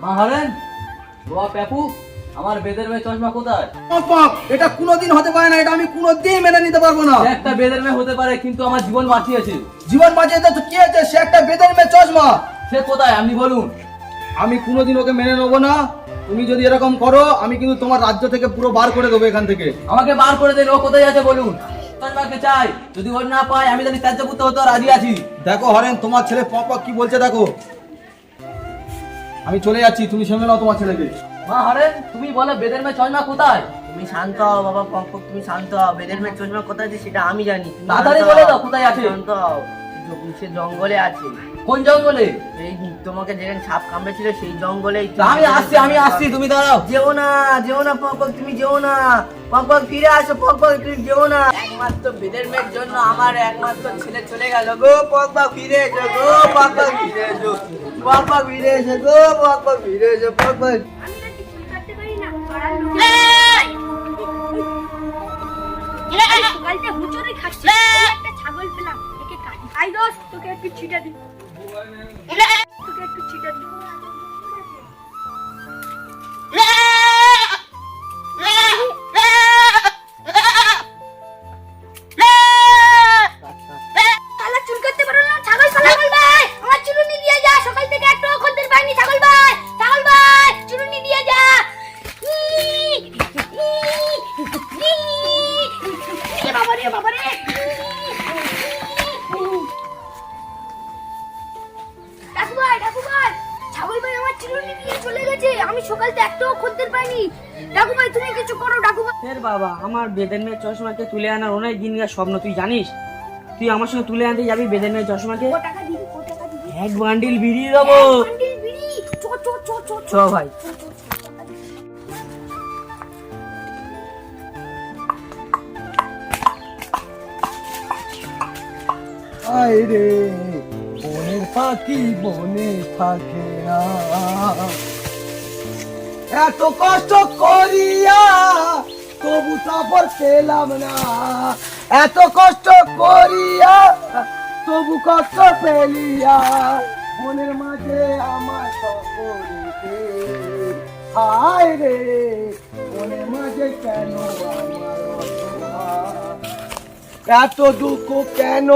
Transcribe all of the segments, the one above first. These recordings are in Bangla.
মা হরেন, বাবা পেপু, আমার বেদের মেয়ে চশমা কোথায়? এটা কোনোদিন হতে পারে না, এটা আমি কোনোদিন মেনে নিতে পারবো না। সে একটা বেদের মেয়ে হতে পারে, কিন্তু আমার জীবন বাঁচিয়েছে। জীবন বাঁচিয়েছে তো কি হয়েছে? সে একটা বেদের মেয়ে চশমা। সে কোথায় আপনি বলুন। আমি কোনোদিন ওকে মেনে নেবো না। তুমি যদি এরকম করো, আমি কিন্তু তোমার রাজ্য থেকে পুরো বার করে দেবো এখান থেকে। আমাকে বার করে দেন, ও কোথায় আছে বলুন। চশমাকে চাই, যদি ওর না পাই আমি যদি ত্যায্য পুত্র হতে রাজি আছি। দেখো হরেন, তোমার ছেলে পক কি বলছে দেখো। আমি চলে যাচ্ছি, তুমি শুনে নাও তোমার ছেলেকে। মা হরেন, তুমি বলো বেদের মেয়ে চশমা কোথায়? তুমি শান্ত হও বাবা পম্পক, তুমি শান্ত হও। বেদের মেয়ে চশমা কোথায় আছে সেটা আমি জানি। তুমি তাড়াতাড়ি শান্ত বলে হও। দাও কোথায় আছে। শান্ত হও। সে জঙ্গলে আছে। কোন জঙ্গলে? এই তোমাকে যেখানে সাপ কামড়েছিল সেই জঙ্গলেই। আমি আসছি, তুমি দাঁড়াও। যেও না পম্পক, তুমি যেও না। পম্পক ফিরে আসো, পম্পক তুমি যেও না। একমাত্র বেদের মেয়ের জন্য আমার একমাত্র ছেলে চলে গেল গো। পম্পক ফিরে এসো গো, পম্পক ফিরে এসো, পম্পক ফিরে এসো গো, পম্পক ফিরে এসো, পম্পক। আমি না কিছু করতে পারি না, পাড়ার লোক সকালতে হুঁচড়ে খাচ্ছি, একটা ছাগল পেলাম, একে কাটি। আই দোস্ত, তোকে একটু ছিটা দি, তোকে একটু ছিটা দি। কালা চুল করতে পারো না, ছাগল ছাগল ভাই, আমার চুলুনি দিয়ে যা। সকাল থেকে একটা খদ্দের পাইনি। ছাগল ভাই চুলুনি দিয়ে যা। বাবা রে ডাকু ভাই, ছাগল ভাই আমার চুলুনি দিয়ে চলে গেছে। আমি সকালতে একটাও খদ্দের পাইনি। ডাকু ভাই তুমি কিছু করো। ডাকু ভাই, এর বাবা, আমার বেদের মেয়ের চশমাকে তুলে আনার অনেক দিনকার স্বপ্ন, তুই জানিস? তুই আমার সঙ্গে তুলে আনতে যাবি বেদের মেয়ের চশমাকে? ও টাকা দিবি, ও টাকা দিবি। এক বান্ডিল বিড়ি দেবো। বান্ডিল বিড়ি, চো চো চো চো চ ভাই। আয় রে বনের পাখি বনে থাকে না, এত কষ্ট করিয়া তবু তারপর পেলাম না, এত কষ্ট করিয়া তবু কষ্ট পেলিয়া বনের মাঝে আমার সকলকে। হায় রে বনের মাঝে কেন আমার অসহায়, এত দুঃখ কেন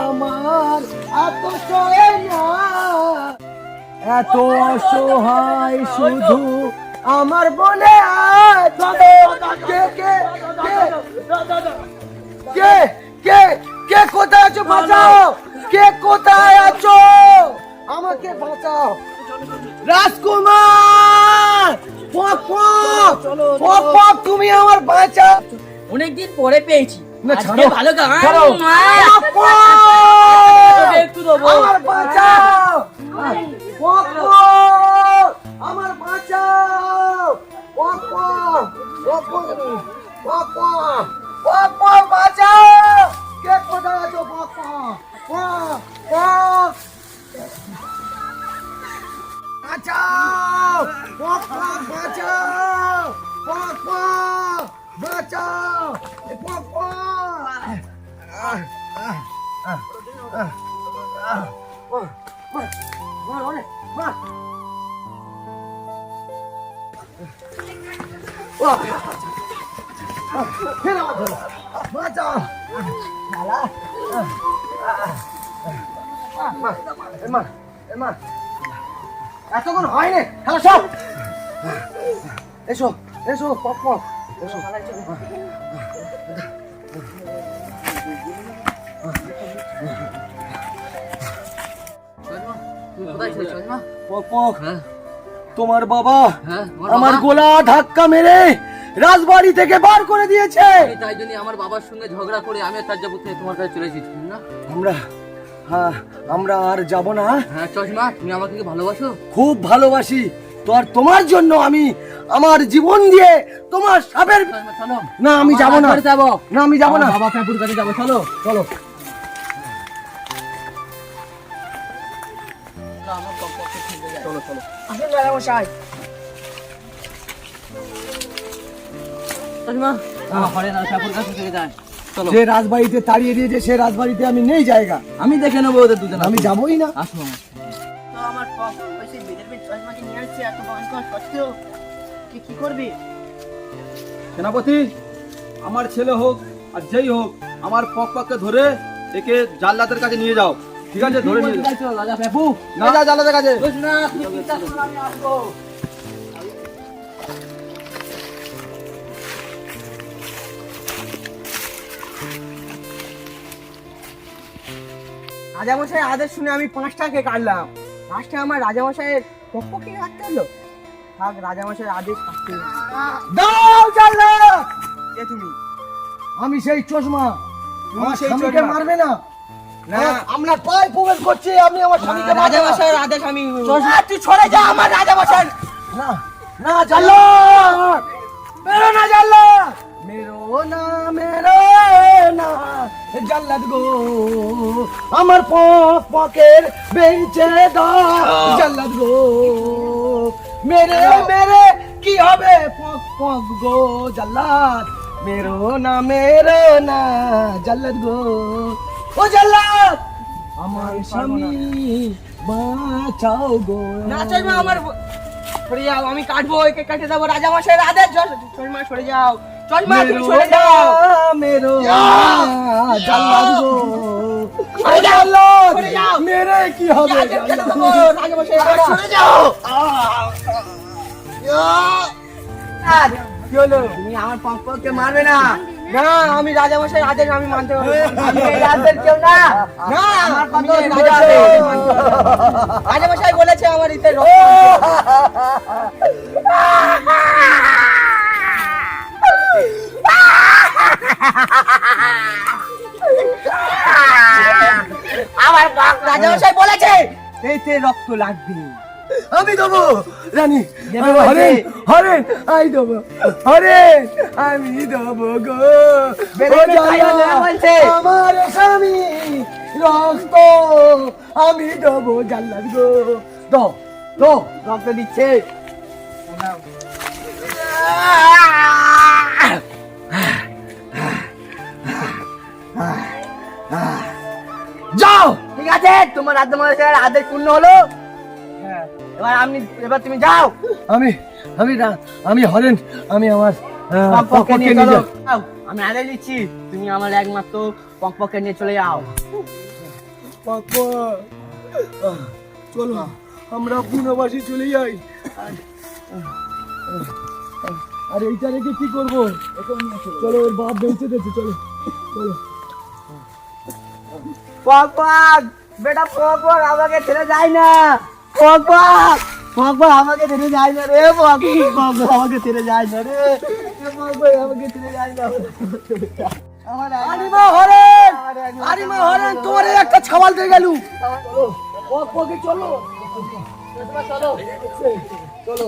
আমার, এত সয়ে না, এত অসহায় শুধু আমার বলে। কে কে কে কে কে কোথায় আছো? বাঁচাও! কে কোথায় আছো? আমাকে বাঁচাও রাজকুমার! পক পক পক পক, তুমি আমার বাঁচাও। অনেকদিন পরে পেয়েছি। না, আজকে ছাড়ো, ভালো গান। ছাড়ো। পক পক, তোকে একটু দেবো। আমার বাঁচাও! পক পক, আমার বাঁচাও! পক পক, পক পক, পক পক, পক পক, বাঁচাও! কে কোথায় আছো? পক পক, পক পক, বাঁচাও! পক পক, বাঁচাও! পক পক, বাঁচাও! পক বাঁচাও! এতক্ষণ হয়নি, হ্যালো সব এসো এসো, পক পক এসো। কোথায় ছিল চশমা? পক পক, হ্যাঁ তোমার বাবা হ্যাঁ, আমার গোলা ধাক্কা মেরে রাজবাড়ি থেকে বার করে দিয়েছে। তাই জন্য আমার বাবার সঙ্গে ঝগড়া করে আমি ত্যায্য পুত্র তোমার কাছে চলে এসেছি না। আমরা আর যাব না। হ্যাঁ চশমা, তুমি আমাকে কি ভালোবাসো? খুব ভালোবাসি। তোমার জন্য আমি আমার জীবন দিয়ে তোমার সাপের। চশমা চলো। না আমি যাব না, যাবো না আমি যাব না। বাবা পেপুর কাছে যাবো, চলো চলো। চলো চলো। আসুন রাজামশাই। চশমা হরেন আর পেপুর কাছে থেকে যায়। চলো, যে রাজবাড়িতে তাড়িয়ে দিয়েছে সে রাজবাড়িতে আমি নেই জায়গা। আমি দেখে নেবো ওদের দুজন। আমি যাবই না। আসো আমার সাথে। তো আমার পক ওই সেই বেদের মেয়ে চশমাকে নিয়ে আসছে, এত ভয়ঙ্কর সত্ত্বেও তুই কি করবি? সেনাপতি, আমার ছেলে হোক আর যেই হোক, আমার পককে ধরে একে জাল্লাদের কাছে নিয়ে যাও। ঠিক আছে, ধরে নিয়ে যাও। রাজা বাবু না যা জাল্লাদের কাছে। বুঝ না, তুমি চিন্তা করো, আমি আসবো। রাজামশাই আদেশ শুনে আমি 5টাকে কাটলাম, লাস্টে আমার রাজামশাইয়ের পক্ষকে কাটতে হলো। থাক, রাজামশাইয়ের আদেশ কাটতে হলো। দাও জাল্লাদ, কে তুমি? আমি সেই চশমা। আমার সেই স্বামীকে চশমা? মারবে না। না। আমরা পায়ে প্রবেশ করছি, আপনি আমার স্বামীকে মারবেন না। রাজামশাইয়ের আদেশ আমি তুই সরে যা আমার রাজামশাই। না না জাল্লাদ, মেরো না জাল্লাদ, মেরো না জাল্লাদ গো, আমার পকের বেঞ্চে দাও জাল্লাদ গো, মেরে মেরে কি হবে পক গো জাল্লাদ, মেরো না জাল্লাদ গো, ও জাল্লাদ আমার স্বামী বাঁচাও গো। না চশমা আমার সরে যাও, আমি কাটবো, একে কেটে দেবো। রাজামশাইয়ের আদেশ, চশমা সরে যাও, চশমা তুমি সরে যাও। মেরো জাল্লাদ গো, সরে যাও, জাল্লাদ সরে যাও। মেরে কি হবে কেটে দেবো, রাজামশাইয়ের আদেশ, সরে যাও। আর কি হলো? তুমি আমার পক্ষকে মারবে না। না, আমি রাজামশাইয়ের আদেশ আমি মানতে পারবো না। আমি এই রাজ্যের কেউ না। না, আমার কথা রাজা আদেশ মানতে পারবো। রাজামশাই বলেছে আমার ইতে আমার রাজামশাই বলেছে এইতে রক্ত লাগবে। আমি দেবো রানী, দেবে বলছে। হরেন হরেন আই দেবো, হরেন আমি দেবো গো, বেরে ও বেরে খাইয়া জাল্লাদ, দেবে বলছে। আমার স্বামী রক্ত আমি দেবো জাল্লাদ গো, দাও দাও। রক্ত দিচ্ছে। যাও, ঠিক আছে, তোমার রাজামশাইয়ের আদেশ পূর্ণ হলো। এবার তুমি যাও। আমি হরেন, আমি আমার পক্ষে নিয়ে নিয়ে চলো। যাও। যাও, আমি আদেশ দিচ্ছি, তুমি আমার একমাত্র পক্ষে নিয়ে চলে যাও। পাপা, চলো আমরা পুনবাসী চলে যাই। আর এইটা রেখে কি করবো? চলো, ওর বাপ বেঁচে দিয়েছে, চলো চলো। পক বেটা, পক আমাকে ছেড়ে যায় না। পক আমাকে ছেড়ে যায় না রে। পক আমাকে ছেড়ে যায় না রে। আমাকে ছেড়ে যায় না। আরিমা হরেন, আরিমা হরেন, তোমার এই একটা ছাওয়াল দিয়ে গেল। ওকে চলো চলো।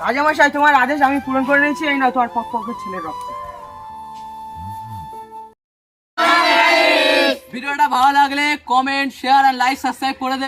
রাজামশাই, তোমার আদেশ আমি পূরণ করে নিয়েছি। এই না তোমার পক্ষের ছেলের রক্ত। ভিডিওটা ভালো লাগলে কমেন্ট, শেয়ার আর লাইক সাবস্ক্রাইব করে দেবেন।